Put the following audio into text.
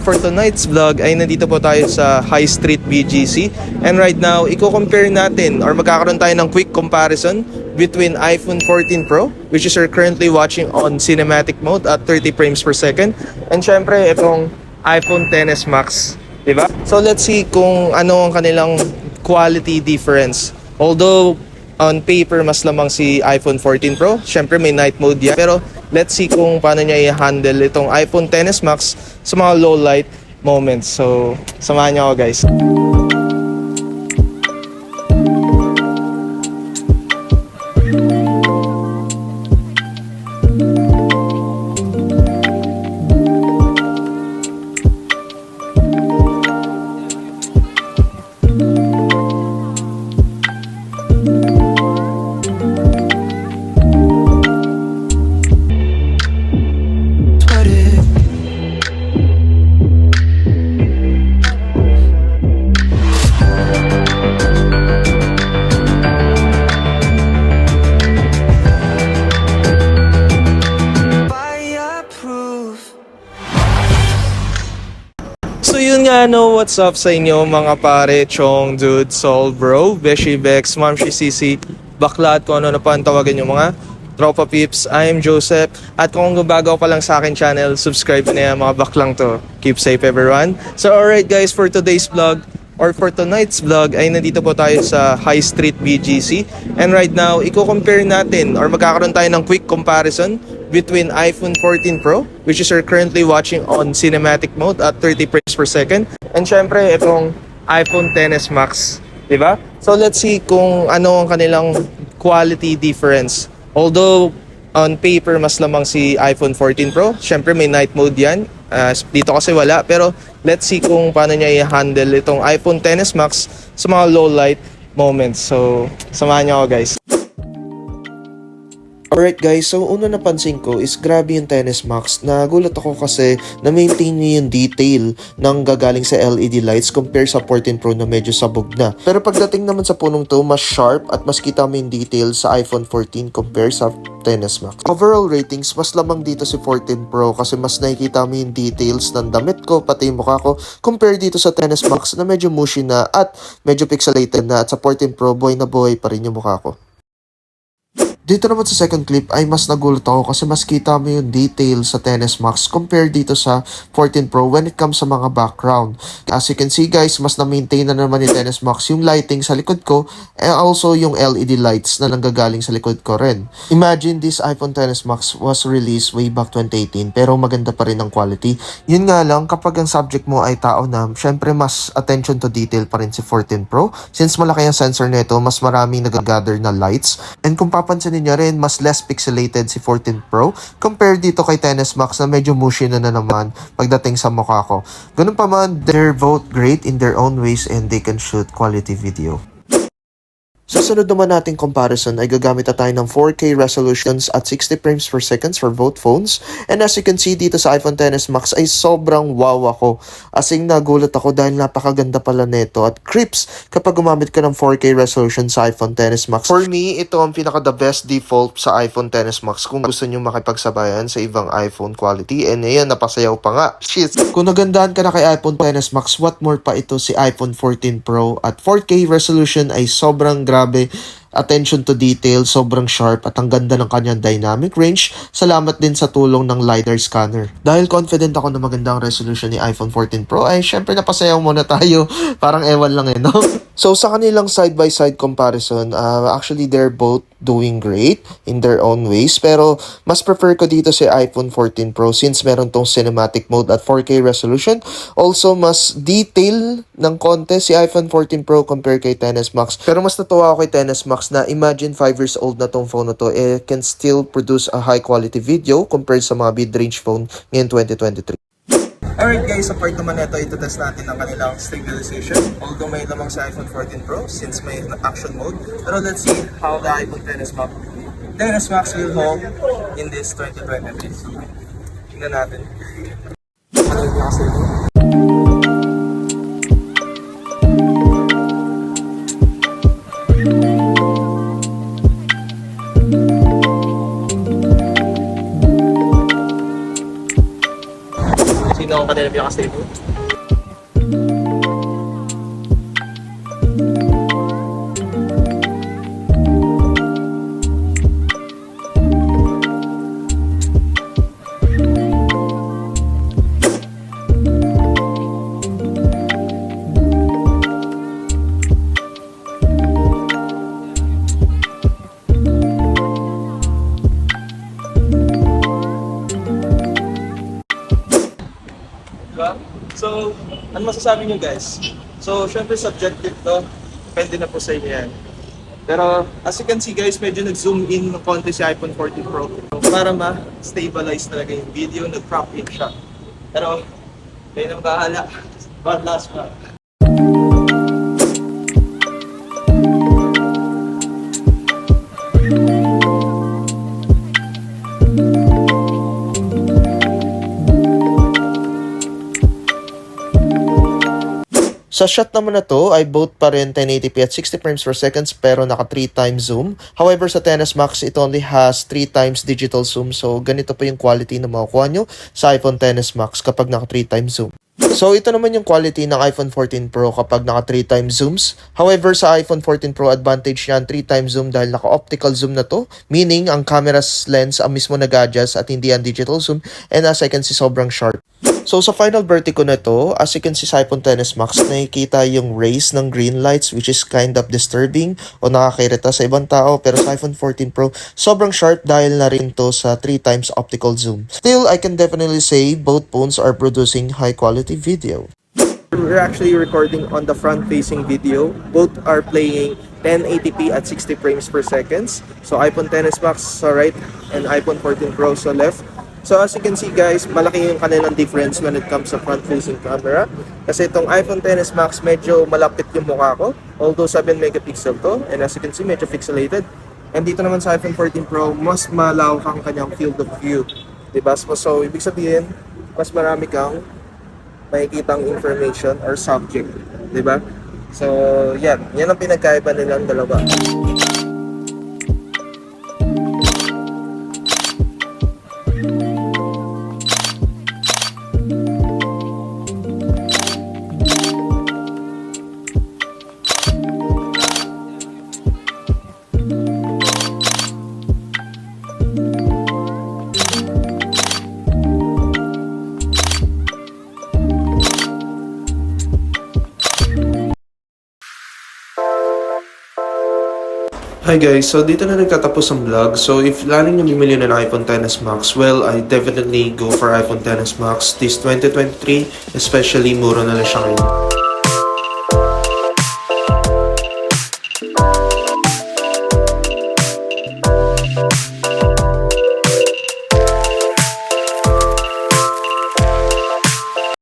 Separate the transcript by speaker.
Speaker 1: For tonight's vlog ay nandito po tayo sa High Street BGC, and right now i-compare natin or magkakaroon tayo ng quick comparison between iPhone 14 Pro, which is you're currently watching on cinematic mode at 30 frames per second, and syempre itong iPhone XS Max, diba? So let's see kung ano ang kanilang quality difference. Although on paper mas lamang si iPhone 14 Pro, syempre may night mode yan, pero let's see kung paano niya i-handle itong iPhone XS Max sa mga low light moments. So samahan niyo ako, guys. So yun nga, no, what's up sa inyo mga pare, chong, dude, soul, bro, beshi, bex, mamshi, sisi, bakla at kung ano na pa ang tawagan yung mga tropa peeps. I am Joseph, at kung bago pa lang sa akin channel, subscribe na yan mga baklang to. Keep safe everyone. So alright guys, for today's vlog, or for tonight's vlog ay nandito po tayo sa High Street BGC, and right now i-compare natin or magkakaroon tayo ng quick comparison between iPhone 14 Pro, which is you're currently watching on cinematic mode at 30 frames per second, and syempre itong iPhone XS Max, diba? So let's see kung ano ang kanilang quality difference. Although on paper mas lamang si iPhone 14 Pro, syempre may night mode yan, dito kasi wala, pero let's see kung paano niya i-handle itong iPhone XS Max sa mga low light moments. So samahan niyo ako, guys. Alright guys, so una napansin ko is grabe yung XS Max. Nagulat ako kasi na-maintain niya yung detail ng gagaling sa LED lights compare sa 14 Pro na medyo sabog na. Pero pagdating naman sa punong to, mas sharp at mas kita mo yung detail sa iPhone 14 compare sa XS Max. Overall ratings, mas lamang dito si 14 Pro kasi mas nakikita mo yung details ng damit ko, pati yung mukha ko, compare dito sa XS Max na medyo mushy na at medyo pixelated na, at sa 14 Pro, buhay na buhay pa rin yung mukha ko. Dito naman sa second clip ay mas nagulat ako kasi mas kita mo yung detail sa XS Max compare dito sa 14 Pro when it comes sa mga background. As you can see guys, mas na-maintain na naman ni XS Max yung lighting sa likod ko, and also yung LED lights na nanggagaling sa likod ko rin. Imagine this iPhone XS Max was released way back 2018 pero maganda pa rin ang quality. Yun nga lang, kapag ang subject mo ay tao na, syempre mas attention to detail pa rin si 14 Pro. Since malaki ang sensor nito, mas maraming nag-gather na lights, and kung papansin niya rin, mas less pixelated si 14 Pro compared dito kay XS Max na medyo mushy na naman pagdating sa mukha ko. Ganun pa man, they're both great in their own ways and they can shoot quality video. Sa sunod naman nating comparison ay gagamit na tayo ng 4K resolutions at 60 frames per second for both phones. And as you can see dito sa iPhone XS Max ay sobrang wow ako. Asing nagulat ako dahil napakaganda pala nito at crisp kapag gumamit ka ng 4K resolution sa iPhone XS Max. For me, ito ang pinaka the best default sa iPhone XS Max kung gusto nyo makipagsabayan sa ibang iPhone quality. And ayan, napasayaw pa nga. Shit! Kung nagandahan ka na kay iPhone XS Max, what more pa ito si iPhone 14 Pro at 4K resolution ay sobrang grabe. Attention to detail, sobrang sharp at ang ganda ng kanyang dynamic range. Salamat din sa tulong ng LiDAR scanner. Dahil confident ako na magandang resolution ni iPhone 14 Pro ay syempre napasayaw muna tayo. Parang ewan lang no? So sa kanilang side-by-side comparison, actually they're both doing great in their own ways. Pero mas prefer ko dito si iPhone 14 Pro since meron tong cinematic mode at 4K resolution. Also mas detail ng konti si iPhone 14 Pro compare kay XS Max. Pero mas natuwa ako kay XS Max na imagine 5 years old na tong phone na to, can still produce a high quality video compared sa mga mid-range phone ngayon 2023. Alright guys, sa part naman nito, ito-test natin ang kanilang stabilization. Although may lamang sa iPhone 14 Pro since may action mode. Pero let's see how the iPhone XS Max will hold in this 2023. So, tingnan natin. Ano yung kasi ito?
Speaker 2: na pinaka-stable. Diba? So, ano masasabi nyo guys? So, syempre subjective to. Depende na po sa inyo yan. Pero, as you can see guys, medyo nag-zoom in ng konti si iPhone 14 Pro para ma-stabilize talaga yung video, nag-crop in siya. Pero, kayo nang bahala. One last one.
Speaker 1: Sa shot naman na to ay both pa rin 1080p at 60 frames per second pero naka 3 times zoom. However sa XS Max it only has 3 times digital zoom, so ganito pa yung quality na makukuha nyo sa iPhone XS Max kapag naka 3 times zoom. So ito naman yung quality ng iPhone 14 Pro kapag naka 3 times zooms. However sa iPhone 14 Pro advantage niyan 3 times zoom dahil naka optical zoom na to, meaning ang camera's lens ang mismo nag-adjust at hindi ang digital zoom, and as I can see sobrang sharp. So sa final vertigo na to, as you can see sa iPhone XS Max, nakikita yung rays ng green lights which is kind of disturbing o nakakairita sa ibang tao, pero sa iPhone 14 Pro, sobrang sharp dahil na rin to sa 3 times optical zoom. Still, I can definitely say both phones are producing high quality video.
Speaker 2: We're actually recording on the front-facing video. Both are playing 1080p at 60 frames per second. So iPhone XS Max sa right and iPhone 14 Pro sa left. So as you can see guys, malaki yung kanilang difference when it comes sa front-facing camera. Kasi itong iPhone XS Max medyo malapit yung mukha ko. Although 7 megapixel to, and as you can see medyo pixelated. And dito naman sa iPhone 14 Pro, mas malawak ang kanyang field of view. Diba? So ibig sabihin, mas marami kang makikitang information or subject. Diba? So yan ang pinagkaiba nilang dalawa.
Speaker 1: Hi guys, so dito na nagtatapos ang vlog. So if planning nyo bumili na ng iPhone XS Max, well, I definitely go for iPhone XS Max this 2023, especially mura na lang siya ngayon.